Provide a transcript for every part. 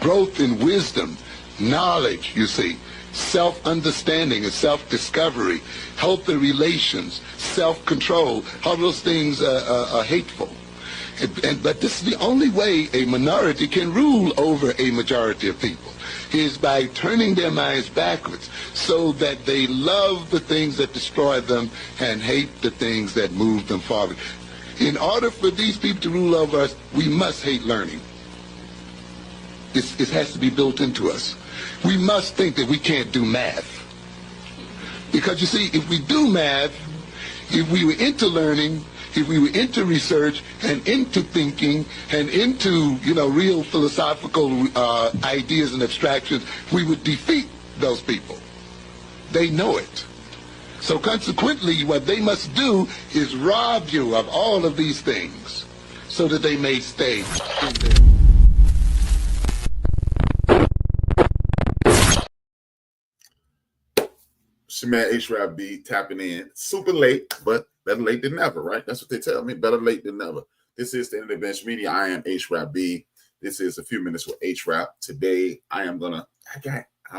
growth in wisdom, knowledge, you see, self-understanding and self-discovery, healthy relations, self-control. All those things are hateful. But this is the only way a minority can rule over a majority of people, is by turning their minds backwards so that they love the things that destroy them and hate the things that move them forward. In order for these people to rule over us, we must hate learning. It has to be built into us. We must think that we can't do math. Because you see, if we do math, if we were into learning, if we were into research and into thinking and into, real philosophical ideas and abstractions, we would defeat those people. They know it. So consequently, what they must do is rob you of all of these things so that they may stay in there. It's your man HRap B tapping in. Super late, but better late than never, right? That's what they tell me. Better late than never. This is the End of the Bench Media. I am HRap B. This is a few minutes with HRap. Today, I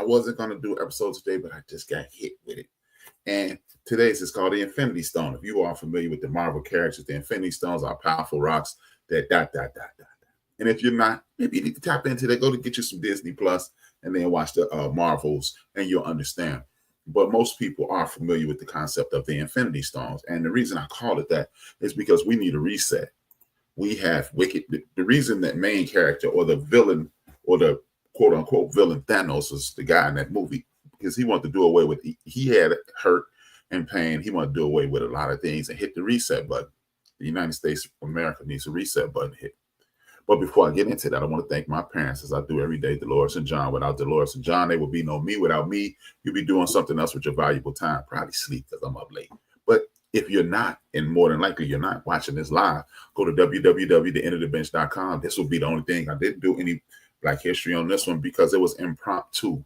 wasn't gonna do an episode today, but I just got hit with it. And today's is called the Infinity Stone. If you are familiar with the Marvel characters, the Infinity Stones are powerful rocks that ... And if you're not, maybe you need to tap into that. Go to get you some Disney Plus and then watch the Marvels, and you'll understand. But most people are familiar with the concept of the Infinity Stones. And the reason I call it that is because we need a reset. We have the reason that main character or the villain or the quote unquote villain Thanos was the guy in that movie, because he wanted to do away with, he had hurt and pain. He wanted to do away with a lot of things and hit the reset button. The United States of America needs a reset button hit. But before I get into that, I want to thank my parents, as I do every day, Dolores and John. Without Dolores and John, there would be no me. Without me, you'll be doing something else with your valuable time. Probably sleep because I'm up late. But if you're not, and more than likely you're not watching this live, go to www.theendofthebench.com. This will be the only thing. I didn't do any Black history on this one because it was impromptu.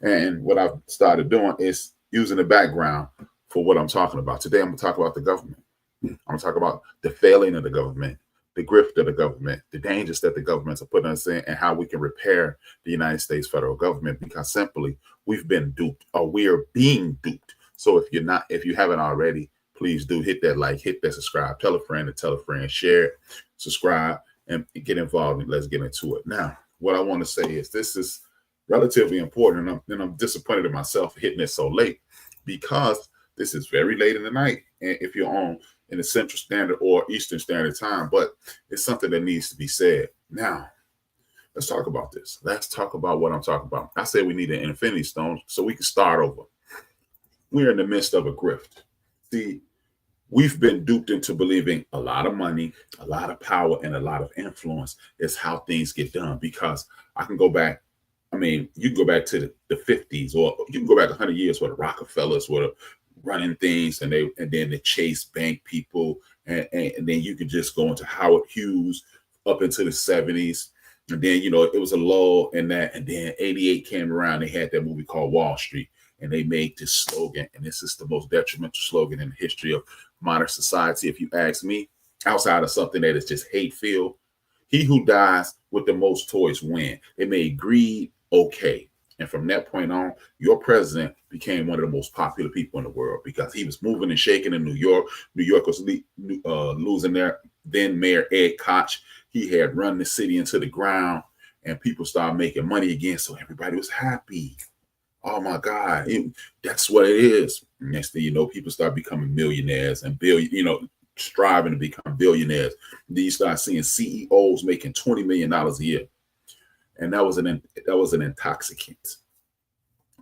And what I've started doing is using the background for what I'm talking about. Today, I'm going to talk about the government. I'm going to talk about the failing of the government, the grift of the government, the dangers that the governments are putting us in, and how we can repair the United States federal government, because simply we've been duped, or we are being duped. So if you haven't already, please do hit that like, hit that subscribe, tell a friend, share it, subscribe, and get involved, and let's get into it. Now, what I want to say is this is relatively important, and I'm disappointed in myself for hitting it so late, because this is very late in the night, and if you're on in the Central Standard or Eastern Standard Time, but it's something that needs to be said. Now, let's talk about this. Let's talk about what I'm talking about. I said we need an Infinity Stone so we can start over. We're in the midst of a grift. See, we've been duped into believing a lot of money, a lot of power, and a lot of influence is how things get done. Because I can go back, you can go back to the 50s, or you can go back 100 years where the Rockefellers were running things, and then the Chase Bank people, and then you could just go into Howard Hughes up into the 70s, and then it was a lull in that, and then 88 came around. They had that movie called Wall Street, and they made this slogan, and this is the most detrimental slogan in the history of modern society, if you ask me, outside of something that is just hate-filled. He who dies with the most toys win. It made greed okay. And from that point on, your president became one of the most popular people in the world, because he was moving and shaking in New York. New York was losing their then mayor, Ed Koch. He had run the city into the ground, and people started making money again. So everybody was happy. Oh my God, that's what it is. Next thing you know, people start becoming millionaires and striving to become billionaires. Then you start seeing CEOs making $20 million a year. And that was an intoxicant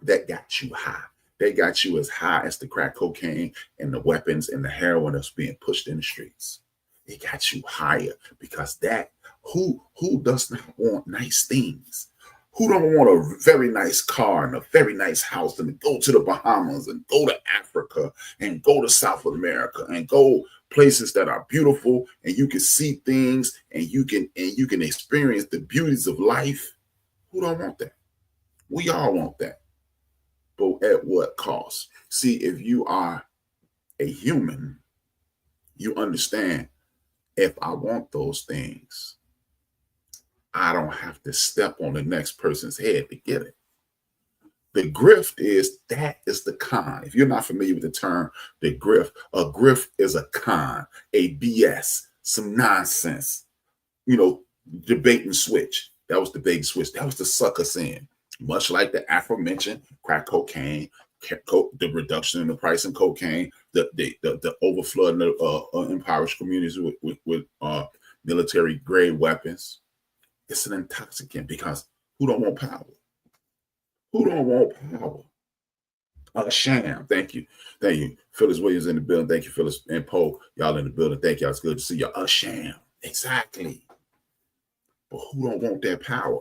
that got you high. They got you as high as the crack cocaine and the weapons and the heroin that's being pushed in the streets. It got you higher, because who does not want nice things? Who don't want a very nice car and a very nice house, and go to the Bahamas and go to Africa and go to South America and go places that are beautiful, and you can see things, and you can experience the beauties of life? Who don't want that? We all want that. But at what cost? See, if you are a human, you understand, if I want those things, I don't have to step on the next person's head to get it. The grift is the con. If you're not familiar with the term, the grift, a grift is a con, a BS, some nonsense, debate and switch. That was the bait and switch. That was to suck us in. Much like the aforementioned crack cocaine, the reduction in the price of cocaine, the overflooding of impoverished communities with military grade weapons. It's an intoxicant because who don't want power? Who don't want power? A sham. Thank you. Phyllis Williams in the building. Thank you, Phyllis and Poe. Y'all in the building. Thank y'all. It's good to see you. A sham. Exactly. But who don't want that power?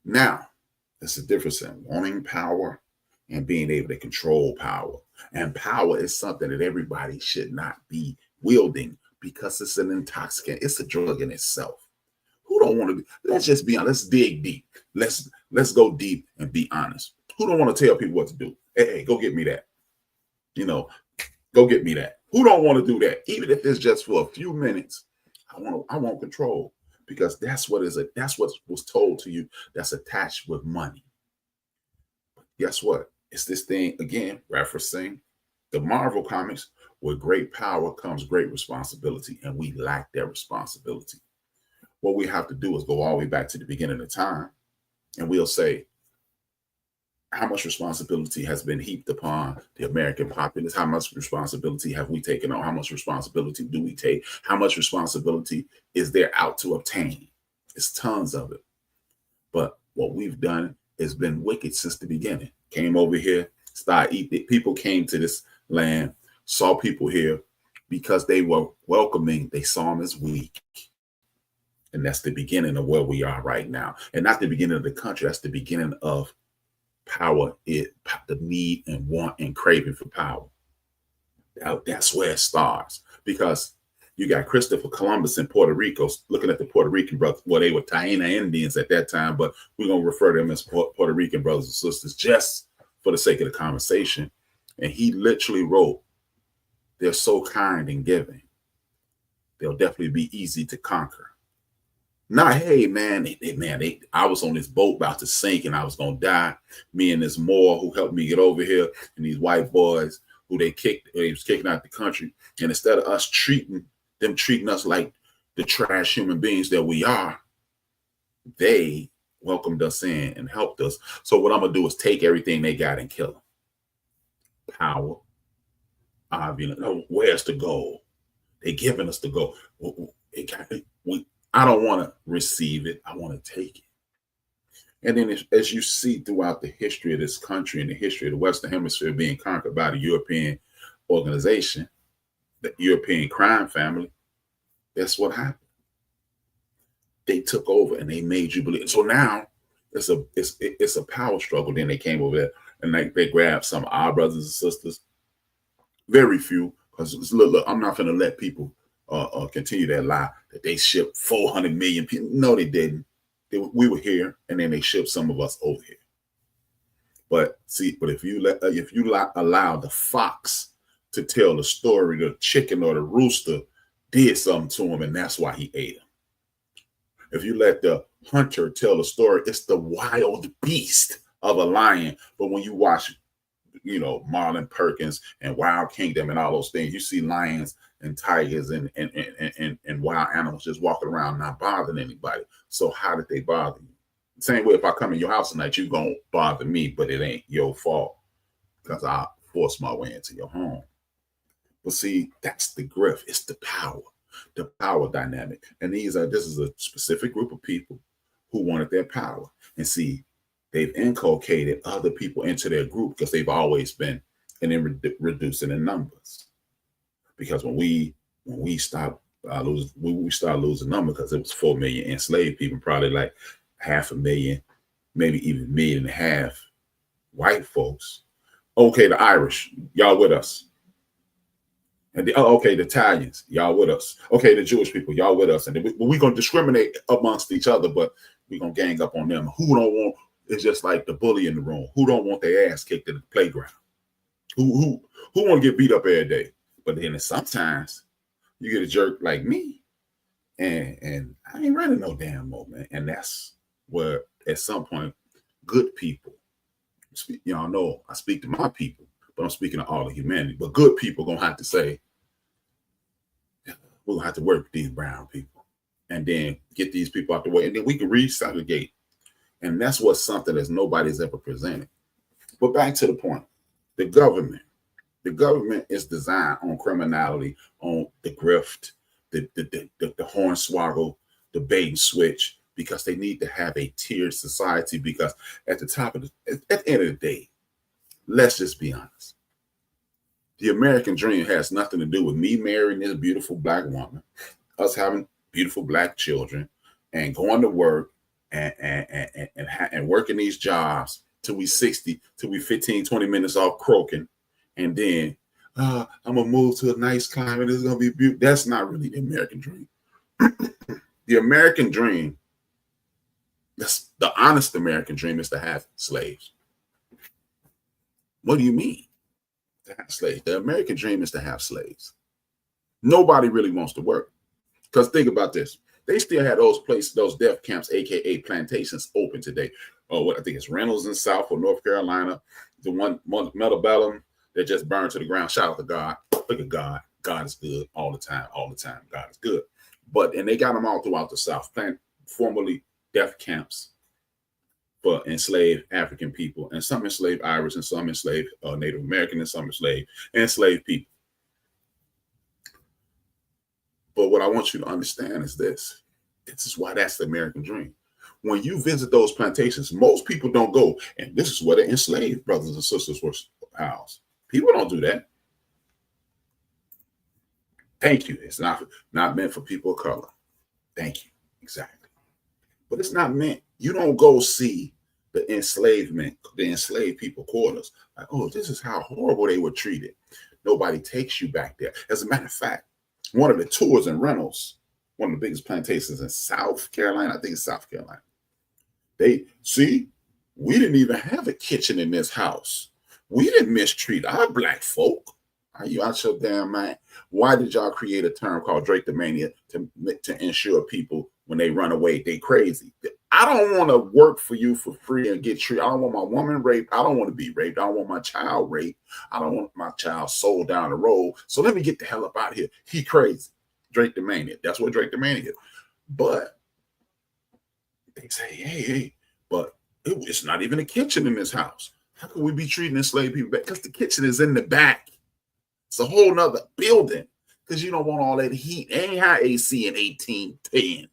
Now, there's a difference in wanting power and being able to control power. And power is something that everybody should not be wielding because it's an intoxicant. It's a drug in itself. Who don't want to be? Let's just be honest. Let's dig deep. Let's go deep and be honest. Who don't want to tell people what to do? Hey, go get me that. Go get me that. Who don't want to do that? Even if it's just for a few minutes. I want control because that's what was told to you. That's attached with money. But guess what? It's this thing again, referencing the Marvel comics. With great power comes great responsibility, and we lack that responsibility. What we have to do is go all the way back to the beginning of time, and we'll say, how much responsibility has been heaped upon the American populace? How much responsibility have we taken on? How much responsibility do we take? How much responsibility is there out to obtain? It's tons of it. But what we've done has been wicked since the beginning. Came over here, started eating. People came to this land, saw people here because they were welcoming. They saw them as weak. And that's the beginning of where we are right now. And not the beginning of the country. That's the beginning of power, the need and want and craving for power. That's where it starts. Because you got Christopher Columbus in Puerto Rico looking at the Puerto Rican brothers. Well, they were Taíno Indians at that time, but we're going to refer to them as Puerto Rican brothers and sisters just for the sake of the conversation. And he literally wrote, they're so kind and giving. They'll definitely be easy to conquer. Not, hey, man, I was on this boat about to sink and I was going to die. Me and this Moor who helped me get over here and these white boys who they was kicking out the country. And instead of us treating us like the trash human beings that we are, they welcomed us in and helped us. So what I'm going to do is take everything they got and kill them. Power. Where's the goal? They're giving us the goal. I don't want to receive it. I want to take it. And then as you see throughout the history of this country and the history of the Western Hemisphere being conquered by the European organization, the European crime family, that's what happened. They took over and they made you believe. So now it's a power struggle. Then they came over there and they grabbed some of our brothers and sisters. Very few, because look, I'm not going to let people continue that lie that they shipped 400 million people. No, they didn't. We were here, and then they shipped some of us over here. But if you allow the fox to tell the story, the chicken or the rooster did something to him, and that's why he ate him. If you let the hunter tell the story, it's the wild beast of a lion. But when you watch, Marlon Perkins and Wild Kingdom and all those things, you see lions and tigers and wild animals just walking around not bothering anybody. So how did they bother you? Same way if I come in your house tonight, you're going to bother me, but it ain't your fault because I forced my way into your home. But see, that's the grift. It's the power dynamic. And this is a specific group of people who wanted their power. And see, they've inculcated other people into their group because they've always been reducing in numbers. Because when we started losing numbers, because it was 4 million enslaved people, probably like 500,000, maybe even 1.5 million white folks. Okay, the Irish, y'all with us. And the Italians, y'all with us. Okay, the Jewish people, y'all with us. And we're going to discriminate amongst each other, but we're going to gang up on them. Who don't want, it's just like the bully in the room. Who don't want their ass kicked in the playground? Who want to get beat up every day? But then sometimes you get a jerk like me And I ain't running no damn more, man. And that's where at some point, good people, y'all know I speak to my people, but I'm speaking to all of humanity. But good people gonna have to say, we're gonna have to work with these brown people and then get these people out the way, and then we can resegregate. And that's what's something that nobody's ever presented. But back to the point, the government is designed on criminality, on the grift, the hornswoggle, the bait and switch, because they need to have a tiered society. Because at the end of the day, let's just be honest. The American dream has nothing to do with me marrying this beautiful black woman, us having beautiful black children, and going to work and working these jobs till we 60, till we 15, 20 minutes off croaking, and then I'm gonna move to a nice climate. It's gonna be beautiful. That's not really the American dream. The American dream, that's the honest American dream, is to have slaves. What do you mean? To have slaves? The American dream is to have slaves. Nobody really wants to work. Because think about this. They still had those places, those death camps, aka plantations, open today. What I think it's Reynolds in South or North Carolina, the one Metabellum that just burned to the ground. Shout out to God. Look at God. God is good all the time. All the time. God is good. And they got them all throughout the South, formerly death camps for enslaved African people, and some enslaved Irish, and some enslaved Native American, and some enslaved people. But what I want you to understand is this. This is why that's the American dream. When you visit those plantations, most people don't go, and this is where the enslaved brothers and sisters were housed. People don't do that. Thank you. It's not meant for people of color. Thank you. Exactly. But it's not meant. You don't go see the enslaved people quarters. Like, oh, this is how horrible they were treated. Nobody takes you back there. As a matter of fact, one of the tours in Reynolds, one of the biggest plantations in South Carolina, I think it's South Carolina. We didn't even have a kitchen in this house. We didn't mistreat our black folk. Are you out your damn mind? Why did y'all create a term called drapetomania to ensure people when they run away, they crazy? I don't want to work for you for free and get treated. I don't want my woman raped. I don't want to be raped. I don't want my child raped. I don't want my child sold down the road. So let me get the hell up out of here. He crazy. Drapetomania. That's what drapetomania is. But they say, hey, but it's not even a kitchen in this house. How can we be treating enslaved people back? Because the kitchen is in the back. It's a whole nother building because you don't want all that heat. Ain't had AC in 1810.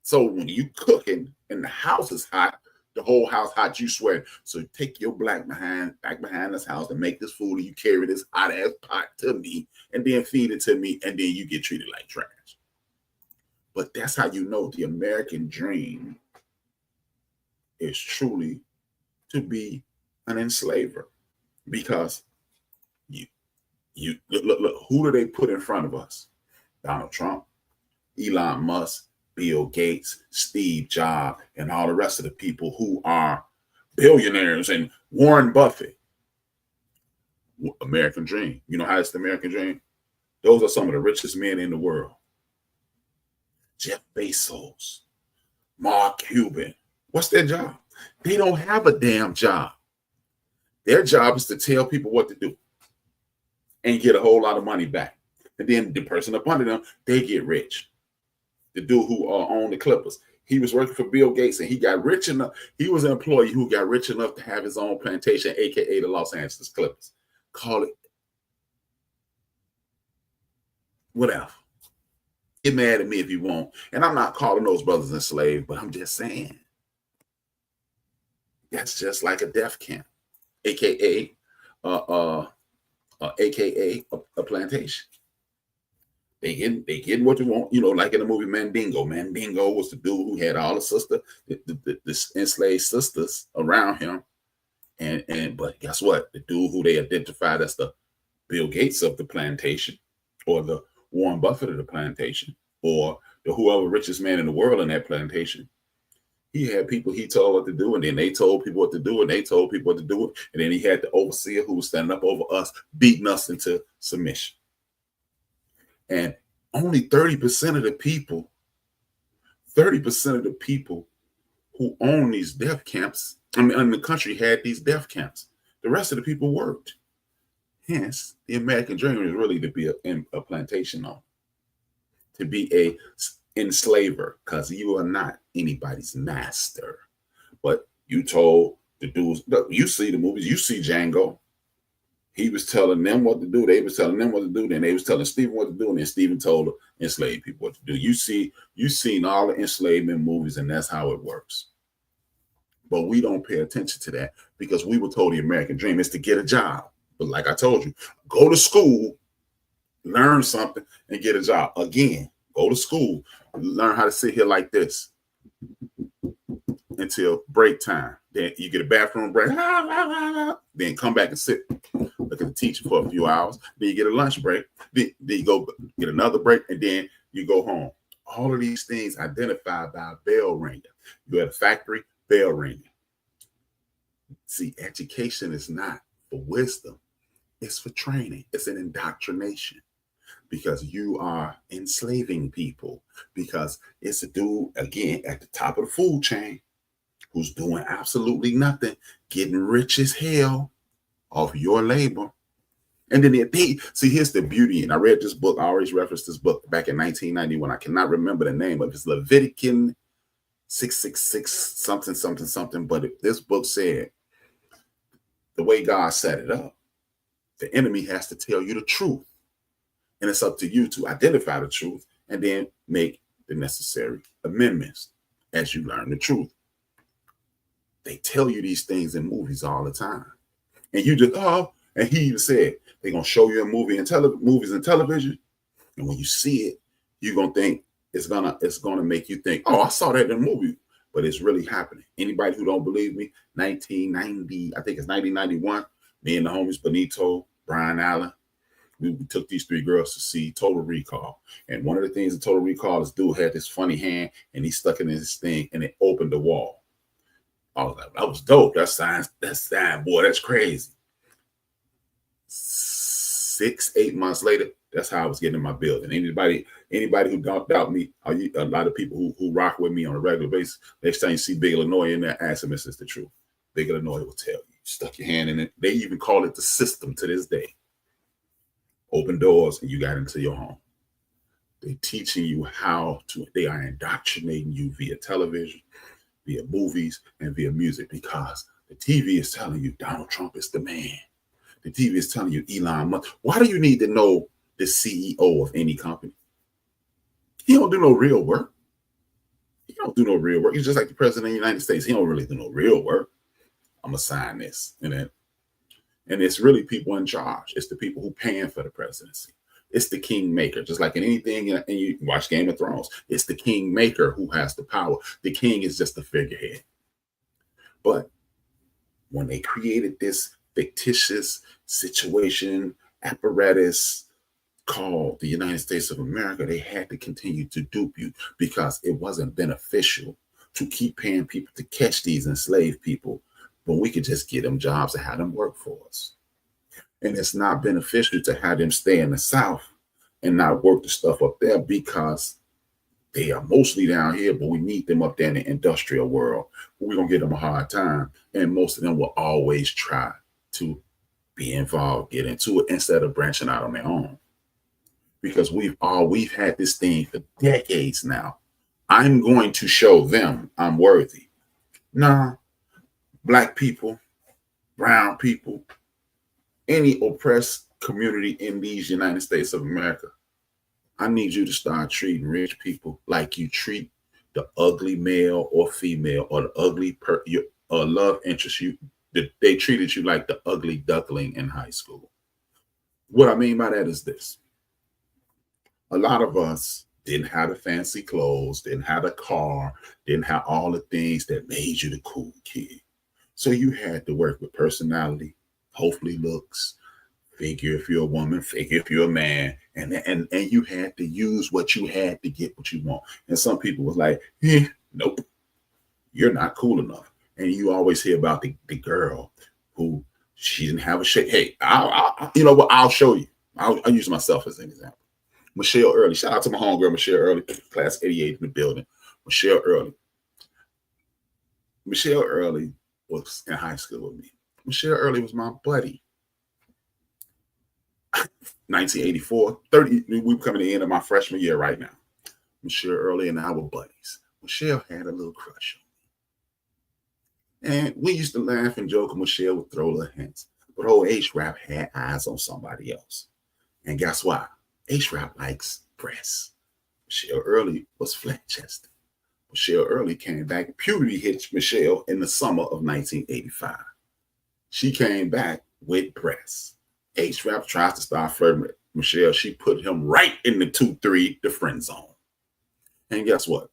So when you cooking and the house is hot, the whole house hot, you sweat. So take your back behind this house and make this food, and you carry this hot ass pot to me and then feed it to me, and then you get treated like trash. But that's how you know the American dream is truly to be an enslaver. Because you look, who do they put in front of us? Donald Trump, Elon Musk, Bill Gates, Steve Jobs, and all the rest of the people who are billionaires, and Warren Buffett. American dream. You know how it's the American dream? Those are some of the richest men in the world. Jeff Bezos, Mark Cuban. What's their job? They don't have a damn job. Their job is to tell people what to do and get a whole lot of money back. And then the person up under them, they get rich. The dude who owned the Clippers, he was working for Bill Gates, and he got rich enough. He was an employee who got rich enough to have his own plantation, aka the Los Angeles Clippers. Call it whatever. Get mad at me if you want. And I'm not calling those brothers enslaved, but I'm just saying that's just like a death camp, aka a plantation. They getting what they want, like in the movie Mandingo. Mandingo was the dude who had all the enslaved sisters around him. But guess what? The dude who they identified as the Bill Gates of the plantation, or the Warren Buffett of the plantation, or the whoever richest man in the world in that plantation, he had people he told what to do, and then they told people what to do, and they told people what to do, and then he had the overseer who was standing up over us, beating us into submission. And only 30% of the people, 30% of the people who own these death camps, in the country had these death camps. The rest of the people worked. Hence, the American dream is really to be a plantation owner, to be a enslaver, because you are not anybody's master. But you told the dudes, look, you see the movies, you see Django. He was telling them what to do. They was telling them what to do. Then they was telling Stephen what to do. And then Stephen told the enslaved people what to do. You've seen all the enslavement movies, and that's how it works. But we don't pay attention to that because we were told the American dream is to get a job. But like I told you, go to school, learn something, and get a job. Again, go to school, learn how to sit here like this until break time. Then you get a bathroom break, then come back and sit, look at the teacher for a few hours. Then you get a lunch break. Then you go get another break, and then you go home. All of these things identified by a bell ringer. You at a factory, bell ringing. See, education is not for wisdom. It's for training. It's an indoctrination because you are enslaving people, because it's a dude, again, at the top of the food chain who's doing absolutely nothing, getting rich as hell off your labor. And then see, here's the beauty. And I read this book. I always referenced this book back in 1991. I cannot remember the name of it. It's Leviticus 666 something. But this book said the way God set it up, the enemy has to tell you the truth. And it's up to you to identify the truth and then make the necessary amendments as you learn the truth. They tell you these things in movies all the time. And you just, and he even said, they're going to show you a movie and movies and television. And when you see it, you're going to think it's gonna make you think, I saw that in the movie, but it's really happening. Anybody who don't believe me, 1990, I think it's 1991, me and the homies Benito, Brian Allen, we took these three girls to see Total Recall. And one of the things in Total Recall, this dude had this funny hand and he stuck it in his thing and it opened the wall. I was like, that was dope. That's science. Boy, that's crazy. 6-8 months later, that's how I was getting in my building. Anybody who don't doubt me, a lot of people who rock with me on a regular basis, next time you see Big Illinois in there, ask them if it's the truth. Big Illinois will tell you. You stuck your hand in it. They even call it the system to this day. Open doors and you got into your home. They're teaching you they are indoctrinating you via television, via movies, and via music, because the TV is telling you Donald Trump is the man. The TV is telling you Elon Musk. Why do you need to know the CEO of any company? He don't do no real work. He don't do no real work. He's just like the president of the United States. He don't really do no real work. I'm going to sign this. And it's really people in charge. It's the people who paying for the presidency. It's the kingmaker. Just like in anything, and you watch Game of Thrones, it's the kingmaker who has the power. The king is just the figurehead. But when they created this fictitious situation apparatus called the United States of America, they had to continue to dupe you because it wasn't beneficial to keep paying people to catch these enslaved people when we could just get them jobs and have them work for us. And it's not beneficial to have them stay in the South and not work the stuff up there because they are mostly down here, but we need them up there in the industrial world. We're going to give them a hard time. And most of them will always try to be involved, get into it instead of branching out on their own. Because we've had this thing for decades now. I'm going to show them I'm worthy. Nah, Black people, brown people, any oppressed community in these United States of America, I need you to start treating rich people like you treat the ugly male or female or the ugly love interest. They treated you like the ugly duckling in high school. What I mean by that is this. A lot of us didn't have the fancy clothes, didn't have a car, didn't have all the things that made you the cool kid. So you had to work with personality, hopefully looks, figure if you're a woman, figure if you're a man, and you had to use what you had to get what you want. And some people was like, nope, you're not cool enough. And you always hear about the girl who she didn't have a shape. Hey, you know what? I'll show you. I'll use myself as an example. Michelle Early. Shout out to my homegirl, Michelle Early, class 88 in the building. Michelle Early. Michelle Early was in high school with me. Michelle Early was my buddy. 1984, 30, we were coming to the end of my freshman year right now. Michelle Early and I were buddies. Michelle had a little crush on me. And we used to laugh and joke, and Michelle would throw little hints. But old HRap had eyes on somebody else. And guess what? HRap likes breasts. Michelle Early was flat-chested. Michelle Early came back. Puberty hit Michelle in the summer of 1985. She came back with breasts. HRap tries to start flirting with Michelle. She put him right in the 2-3, the friend zone. And guess what?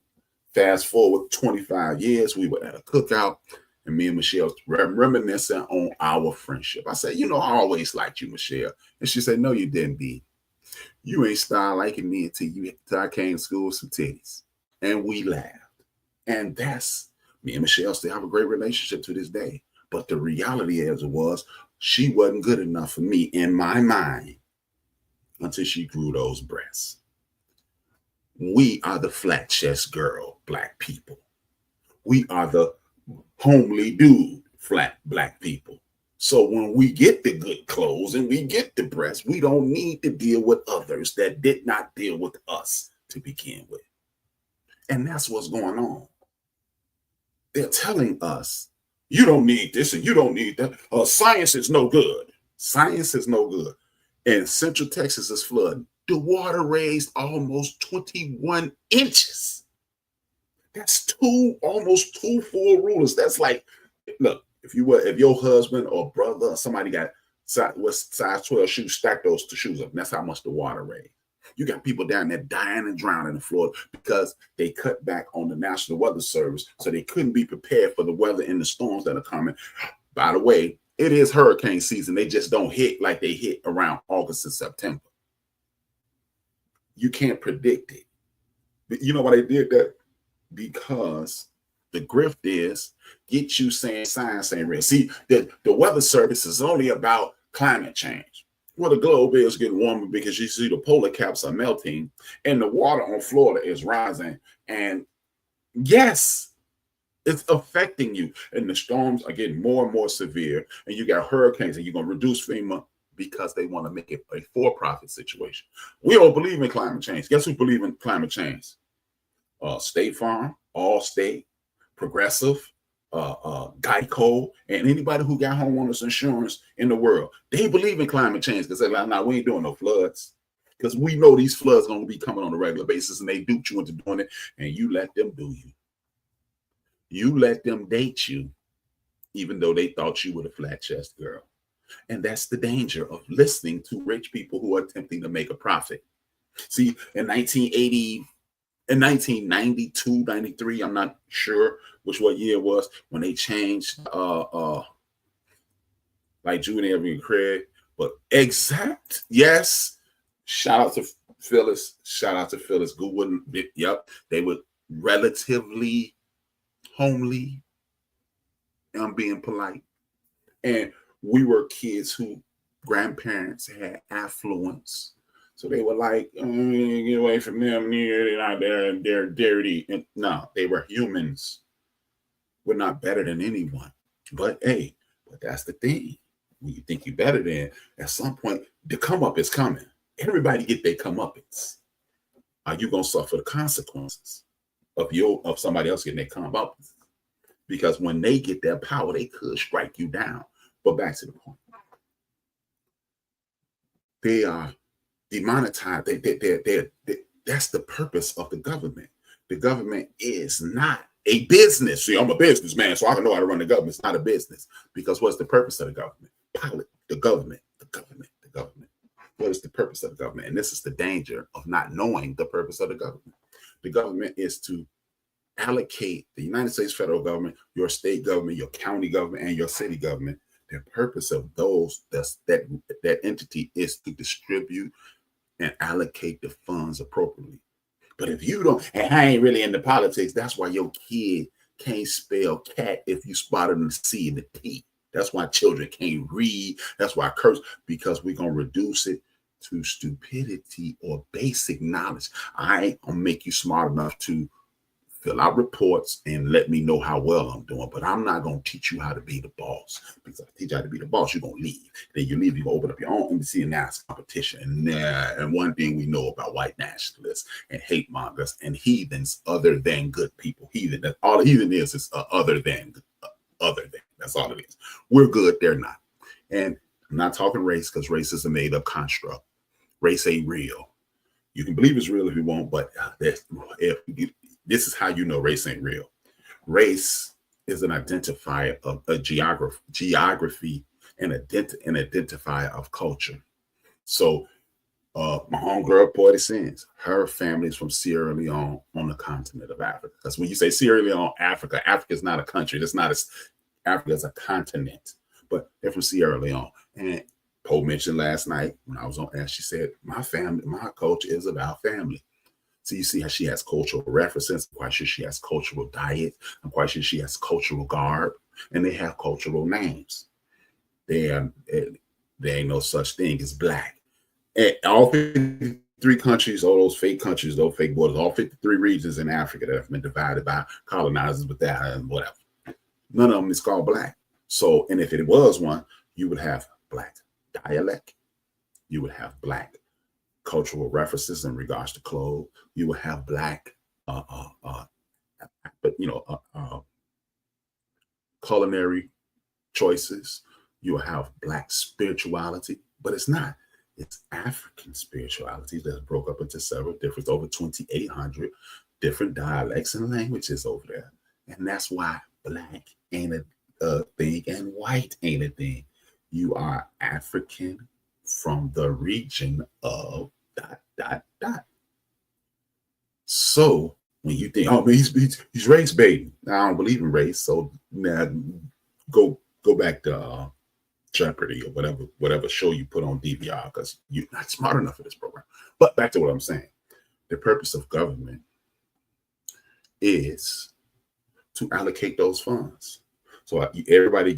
Fast forward 25 years, we were at a cookout, and me and Michelle reminiscing on our friendship. I said, you know, I always liked you, Michelle. And she said, no, you didn't, B. You ain't start liking me until I came to school with some titties. And we laughed. And that's, me and Michelle still have a great relationship to this day. But the reality as it was, she wasn't good enough for me in my mind until she grew those breasts. We are the flat chest girl, black people. We are the homely dude, flat black people. So when we get the good clothes and we get the breasts, we don't need to deal with others that did not deal with us to begin with. And that's what's going on. They're telling us, you don't need this and you don't need that. Science is no good. Science is no good. And Central Texas is flooding. The water raised almost 21 inches. That's almost 2 full rulers. That's like, look, if your husband or brother or somebody got size 12 shoes, stack those two shoes up. And that's how much the water raised. You got people down there dying and drowning in Florida because they cut back on the National Weather Service, so they couldn't be prepared for the weather and the storms that are coming. By the way, it is hurricane season. They just don't hit like they hit around August and September. You can't predict it. But you know why they did that? Because the grift is get you saying science ain't real. See, the weather service is only about climate change. Well, the globe is getting warmer because you see the polar caps are melting and the water on Florida is rising. And yes, it's affecting you. And the storms are getting more and more severe. And you got hurricanes, and you're going to reduce FEMA because they want to make it a for-profit situation. We don't believe in climate change. Guess who believes in climate change? State Farm, Allstate, Progressive, Geico, and anybody who got homeowners insurance in the world. They believe in climate change because they're like, nah, we ain't doing no floods. Because we know these floods going to be coming on a regular basis, and they duped you into doing it, and you let them do you. You let them date you, even though they thought you were the flat chest girl. And that's the danger of listening to rich people who are attempting to make a profit. See, in 1992, 93, I'm not sure what year it was, when they changed like Juvenile Craig, but exact, yes. Shout out to Phyllis. Who wouldn't, yep, they were relatively homely. I'm being polite. And we were kids who grandparents had affluence. So they were like, get away from them. They're not there and they're dirty. And no, they were humans. We're not better than anyone. But hey, that's the thing. When you think you're better than, at some point, the come up is coming. Everybody get their comeuppance. Are you gonna suffer the consequences of somebody else getting their comeuppance? Because when they get their power, they could strike you down. But back to the point. They are demonetized. That's the purpose of the government. The government is not a business. See, I'm a businessman, so I don't know how to run the government. It's not a business. Because what's the purpose of the government? The government. What is the purpose of the government? And this is the danger of not knowing the purpose of the government. The government is to allocate the United States federal government, your state government, your county government, and your city government. The purpose of that entity is to distribute and allocate the funds appropriately. But if you don't, and I ain't really into politics, that's why your kid can't spell cat if you spot them the C and the T. That's why children can't read. That's why I curse, because we're going to reduce it to stupidity or basic knowledge. I will make you smart enough to fill out reports and let me know how well I'm doing, but I'm not going to teach you how to be the boss, because if I teach you how to be the boss, you're going to leave. Then you leave, you go open up your own embassy, and now it's competition. And one thing we know about white nationalists and hate mongers and heathens, other than good people, heathen, that's all heathen is other than, that's all it is. We're good, they're not. And I'm not talking race, because race is a made up construct. Race ain't real. You can believe it's real if you want, but this is how you know race ain't real. Race is an identifier of a geography and identifier of culture. So my homegirl, Porty Sins, her family is from Sierra Leone on the continent of Africa. Because when you say Sierra Leone, Africa is not a country. Africa is a continent, but they're from Sierra Leone. And Poe mentioned last night when I was on air, she said, my culture is about family. So you see how she has cultural references. I'm quite sure she has cultural diet. I'm quite sure she has cultural garb, and they have cultural names. There ain't no such thing as black. And all 53 countries, all those fake countries, those fake borders, all 53 regions in Africa that have been divided by colonizers with that and whatever. None of them is called black. So, and if it was one, you would have black dialect. You would have black cultural references in regards to clothes. You will have black, culinary choices. You will have black spirituality, but it's not. It's African spirituality that's broke up into several different, over 2,800 different dialects and languages over there. And that's why black ain't a thing and white ain't a thing. You are African from the region of ... So when you think, oh man, he's race baiting. I don't believe in race. So now go back to Jeopardy or whatever show you put on DVR, because you're not smart enough for this program. But back to what I'm saying. The purpose of government is to allocate those funds. So everybody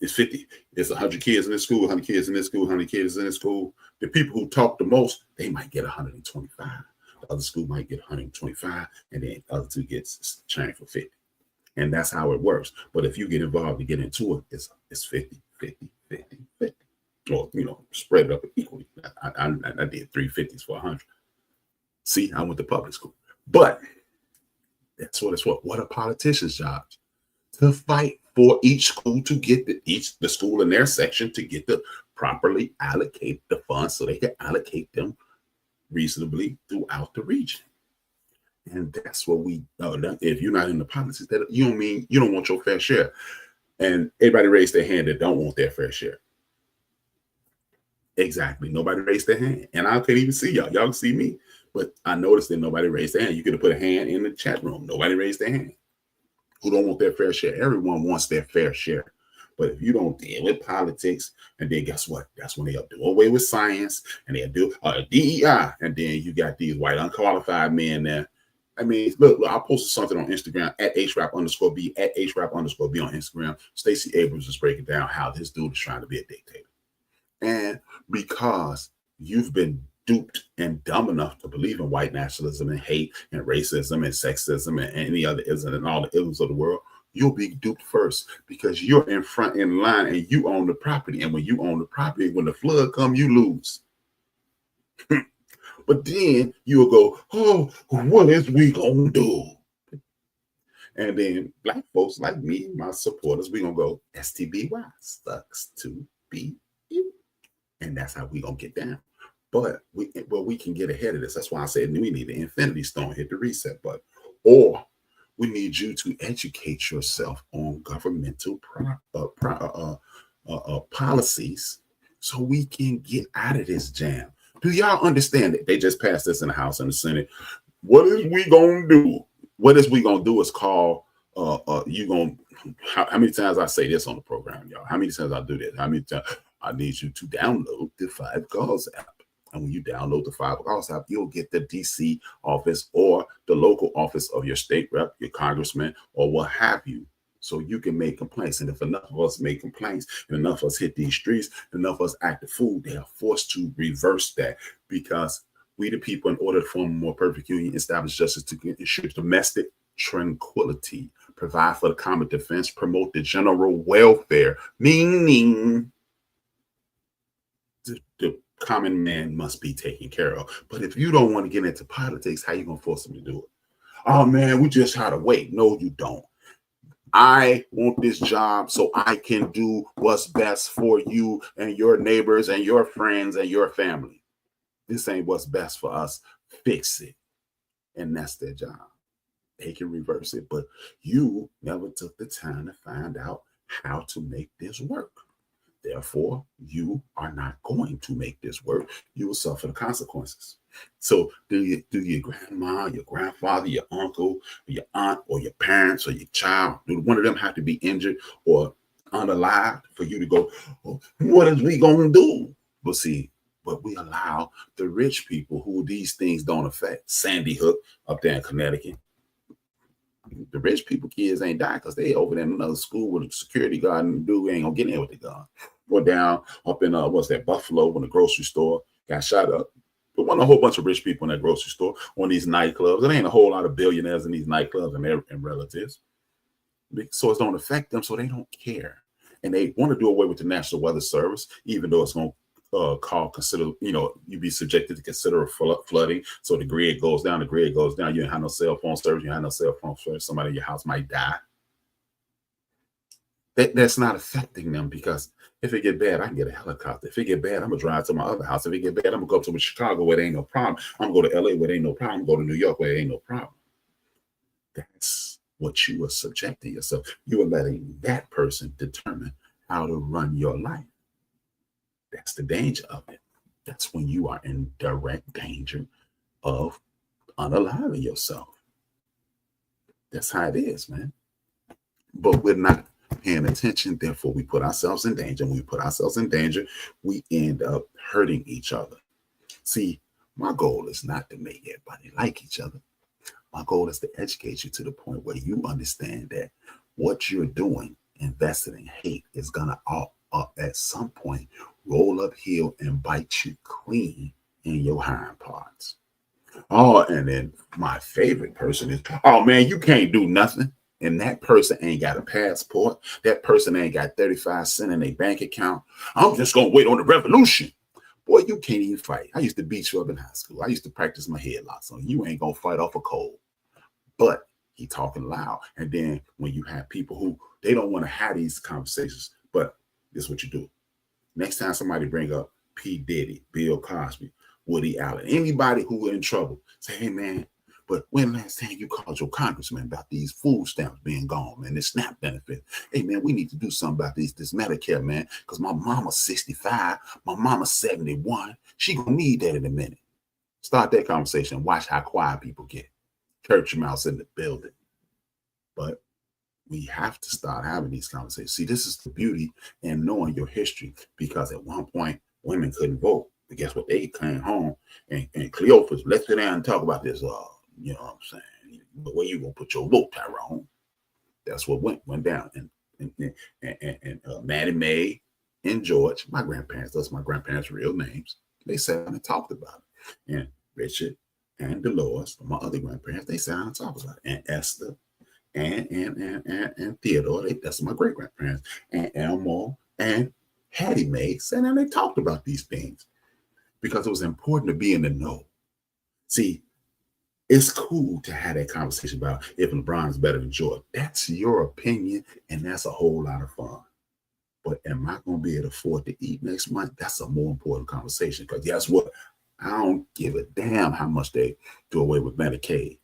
it's 50. It's 100 kids in this school, 100 kids in this school, 100 kids in this school. The people who talk the most, they might get 125. The other school might get 125, and then the other two gets changed for 50. And that's how it works. But if you get involved and get into it, it's 50, 50, 50, 50. Or, spread it up equally. I did 350s for 100. See, I went to public school. But that's what it's for. What are politicians' jobs? To fight for each school to get the school in their section to get to properly allocate the funds so they can allocate them reasonably throughout the region. And that's what if you're not in the politics, that you don't want your fair share. And everybody raised their hand that don't want their fair share. Exactly. Nobody raised their hand. And I can't even see y'all. Y'all can see me. But I noticed that nobody raised their hand. You could have put a hand in the chat room. Nobody raised their hand. Who don't want their fair share? Everyone wants their fair share. But if you don't deal with politics, and then guess what? That's when they'll do away with science, and they'll do DEI. And then you got these white unqualified men there. I mean, look, I posted something on Instagram at HRap_B, at HRap_B on Instagram. Stacey Abrams is breaking down how this dude is trying to be a dictator. And because you've been duped and dumb enough to believe in white nationalism and hate and racism and sexism and any other ism and all the ills of the world, you'll be duped first, because you're in line and you own the property. And when you own the property, when the flood comes, you lose. But then you'll go, oh, what is we gonna do? And then black folks like me, my supporters, we gonna go, STBY, sucks to be you. And that's how we gonna get down. But we can get ahead of this. That's why I said we need the Infinity Stone, hit the reset button. Or we need you to educate yourself on governmental policies so we can get out of this jam. Do y'all understand it? They just passed this in the House and the Senate. What is we gonna do? What is we gonna do is call how many times I say this on the program, y'all? How many times I do this? How many times I need you to download the 5 Calls app? And when you download the 5 Calls app, you'll get the DC office or the local office of your state rep, your congressman, or what have you. So you can make complaints. And if enough of us make complaints and enough of us hit these streets, enough of us act the fool, they are forced to reverse that, because we the people, in order to form a more perfect union, establish justice to ensure domestic tranquility, provide for the common defense, promote the general welfare, meaning the common man must be taken care of. But if you don't want to get into politics, how you going to force them to do it? Oh, man, we just had to wait. No, you don't. I want this job so I can do what's best for you and your neighbors and your friends and your family. This ain't what's best for us. Fix it. And that's their job. They can reverse it, but you never took the time to find out how to make this work. Therefore, you are not going to make this work. You will suffer the consequences. So do your grandma, your grandfather, your uncle, your aunt, or your parents, or your child, do one of them have to be injured or unalived for you to go, oh, what is we going to do? But see, but we allow the rich people who these things don't affect. Sandy Hook up there in Connecticut. The rich people kids ain't dying because they over there in another school with a security guard, and the dude ain't gonna get in there with the gun. Or down up in what's that, Buffalo, when the grocery store got shot up. But wasn't a whole bunch of rich people in that grocery store, on these nightclubs. There ain't a whole lot of billionaires in these nightclubs and relatives. So it don't affect them, so they don't care. And they want to do away with the National Weather Service, even though it's going to you be subjected to considerable flooding. So the grid goes down, You ain't have no cell phone service, you have no cell phone service. Somebody in your house might die. That's not affecting them, because if it get bad, I can get a helicopter. If it get bad, I'm going to drive to my other house. If it get bad, I'm going to go up to Chicago where there ain't no problem. I'm going to go to LA where there ain't no problem. Go to New York where there ain't no problem. That's what you are subjecting yourself. You are letting that person determine how to run your life. That's the danger of it. That's when you are in direct danger of unaliving yourself. That's how it is, man. But we're not paying attention. Therefore, we put ourselves in danger. When we put ourselves in danger, we end up hurting each other. See, my goal is not to make everybody like each other. My goal is to educate you to the point where you understand that what you're doing, invested in hate, is going to at some point roll uphill and bite you clean in your hind parts. Oh, and then my favorite person is, oh man, you can't do nothing. And that person ain't got a passport. That person ain't got 35 cents in their bank account. I'm just going to wait on the revolution. Boy, you can't even fight. I used to beat you up in high school. I used to practice my headlocks on you. Ain't going to fight off a cold. But he talking loud. And then when you have people who, they don't want to have these conversations, but this is what you do. Next time somebody bring up P. Diddy, Bill Cosby, Woody Allen, anybody who in trouble, say, hey, man, but when last time you called your congressman about these food stamps being gone, man, this SNAP benefit? Hey, man, we need to do something about this Medicare, man, because my mama's 65, my mama's 71. She going to need that in a minute. Start that conversation. Watch how quiet people get. Church mouse in the building. But we have to start having these conversations. See, this is the beauty in knowing your history, because at one point, women couldn't vote. But guess what? They came home and Cleophas, let's sit down and talk about this. You know what I'm saying? The way you gonna put your vote, Tyrone? That's what went down. And Maddie Mae and George, my grandparents, those are my grandparents' real names. They sat down and talked about it. And Richard and Dolores, my other grandparents, they sat down and talked about it. And Esther and Theodore, that's my great grandparents, and Elmo and Hattie Mae sat down and they talked about these things, because it was important to be in the know. See, it's cool to have that conversation about if LeBron's better than Jordan. That's your opinion, and that's a whole lot of fun. But am I going to be able to afford to eat next month? That's a more important conversation, because guess what? I don't give a damn how much they do away with Medicaid.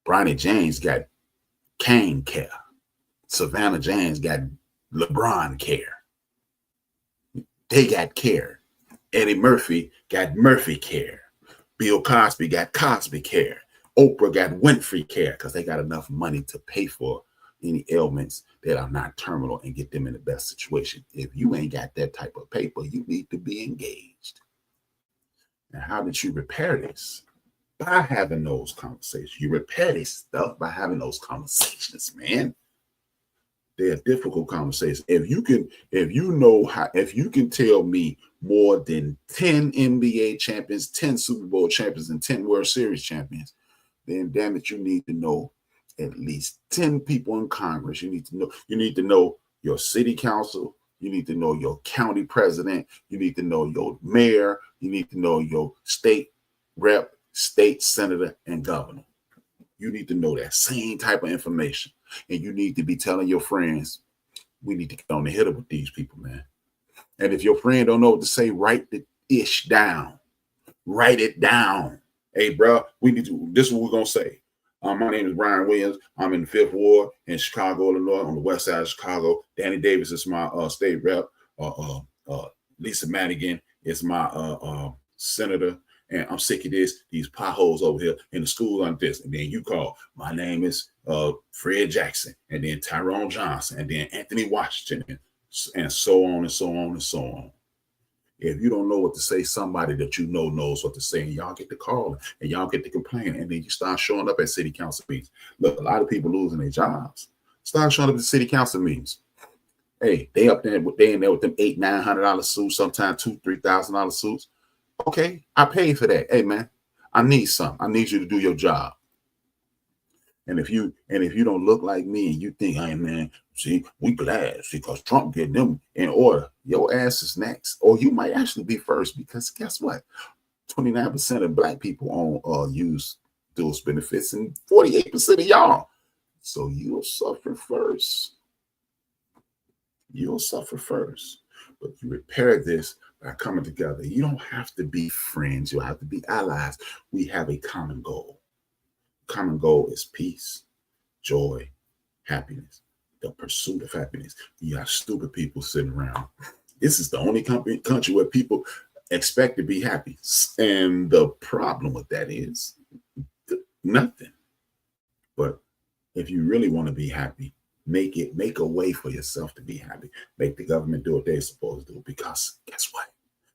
Bronny James got Kane care. Savannah James got LeBron care. They got care. Eddie Murphy got Murphy care. Bill Cosby got Cosby care. Oprah got Winfrey care, because they got enough money to pay for any ailments that are not terminal and get them in the best situation. If you ain't got that type of paper, you need to be engaged. Now, how did you repair this? By having those conversations. You repair this stuff by having those conversations, man. They're difficult conversations. If you can tell me more than 10 NBA champions, 10 Super Bowl champions, and 10 World Series champions, then damn it, you need to know at least 10 people in Congress. You need to know your city council. You need to know your county president. You need to know your mayor. You need to know your state rep, state senator, and governor. You need to know that same type of information. And you need to be telling your friends, we need to get on the hitter with these people, man. And if your friend don't know what to say, write the ish down. Write it down. Hey, bro, this is what we're going to say. My name is Brian Williams. I'm in the 5th Ward in Chicago, Illinois, on the west side of Chicago. Danny Davis is my state rep. Lisa Madigan is my senator. And I'm sick of these potholes over here in the school like this. And then you call, my name is Fred Jackson, and then Tyrone Johnson, and then Anthony Washington, and so on and so on and so on. If you don't know what to say, somebody that you know knows what to say, and y'all get to call and y'all get to complain, and then you start showing up at city council meetings. Look, a lot of people losing their jobs. Start showing up at city council meetings. Hey, they in there with them $800-900 suits, sometimes $2,000-3,000 suits. Okay, I paid for that. Hey man, I need something. I need you to do your job. And if you don't look like me and you think, hey man, see, we glad because Trump getting them in order, your ass is next. Or you might actually be first, because guess what? 29% of black people use those benefits, and 48% of y'all. So you'll suffer first. You'll suffer first. But you repair this by coming together. You don't have to be friends. You have to be allies. We have a common goal. Common goal is peace, joy, happiness, the pursuit of happiness. You have stupid people sitting around. This is the only country where people expect to be happy. And the problem with that is nothing. But if you really want to be happy, make a way for yourself to be happy. Make the government do what they're supposed to do, because guess what?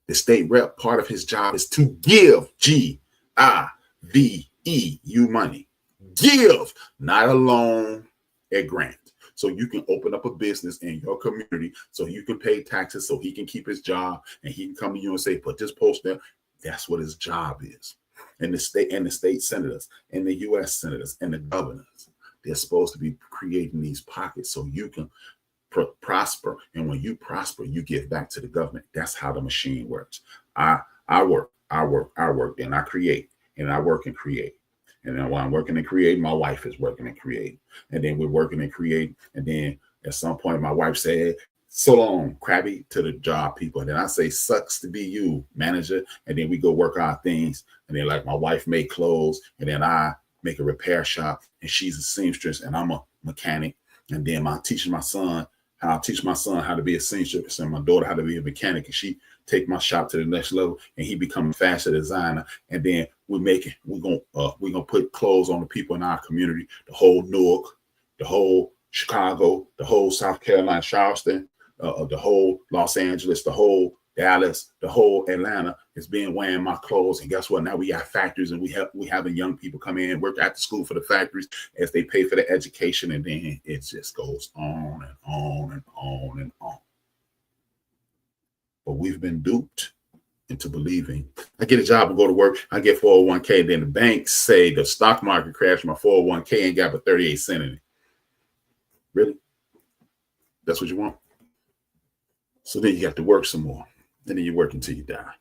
The state rep, part of his job is to give, G-I-V-E, you money. Give, not a loan, a grant. So you can open up a business in your community, so you can pay taxes, so he can keep his job, and he can come to you and say, put this post there. That's what his job is. And the state senators and the U.S. senators and the governors, they're supposed to be creating these pockets so you can prosper. And when you prosper, you give back to the government. That's how the machine works. I work, then I create, and I work and create. And then while I'm working and creating, my wife is working and creating. And then we're working and creating. And then at some point, my wife said, so long, crabby, to the job people. And then I say, sucks to be you, manager. And then we go work our things. And then like my wife make clothes, and then I make a repair shop, and she's a seamstress and I'm a mechanic. And then I'll teach my son how to be a seamstress, and my daughter how to be a mechanic, and she take my shop to the next level, and he become a fashion designer. And then we're gonna put clothes on the people in our community, the whole Newark, the whole Chicago, the whole South Carolina, Charleston, the whole Los Angeles, the whole Dallas, the whole Atlanta is being wearing my clothes. And guess what? Now we got factories, and we having young people come in and work after school for the factories as they pay for the education. And then it just goes on and on and on and on. But we've been duped into believing I get a job and go to work, I get 401k, then the banks say the stock market crashed, my 401k ain't got but 38 cents in it. Really? That's what you want? So then you got to work some more. And then you work until you die.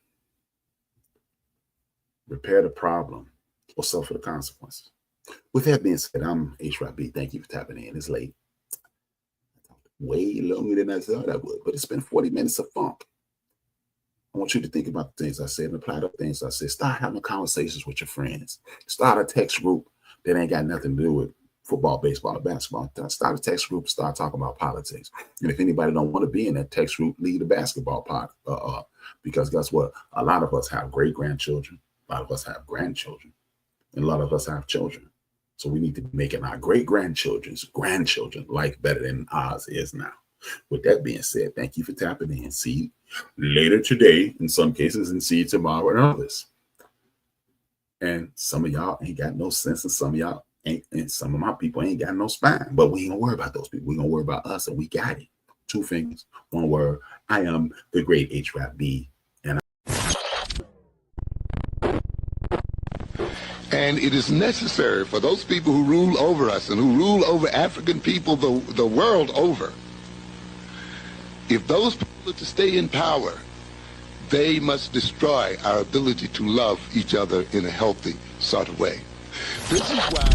Repair the problem or suffer the consequences. With that being said, I'm HRap. Thank you for tapping in. It's late. Way longer than I thought I would, but it's been 40 minutes of funk. I want you to think about the things I said and apply the things I said. Start having conversations with your friends. Start a text group that ain't got nothing to do with football, baseball, or basketball. Start a text group, start talking about politics. And if anybody don't want to be in that text group, leave the basketball part. Because guess what? A lot of us have great-grandchildren. A lot of us have grandchildren. And a lot of us have children. So we need to be making our great-grandchildren's grandchildren life better than ours is now. With that being said, thank you for tapping in. See you later today in some cases, and see you tomorrow in others. And some of y'all ain't got no sense, and some of y'all And some of my people ain't got no spine, but we ain't gonna worry about those people. We gonna worry about us, and we got it. 2 fingers, 1 word. I am the great HRap B. And it is necessary for those people who rule over us and who rule over African people the world over, if those people are to stay in power, they must destroy our ability to love each other in a healthy sort of way. This is why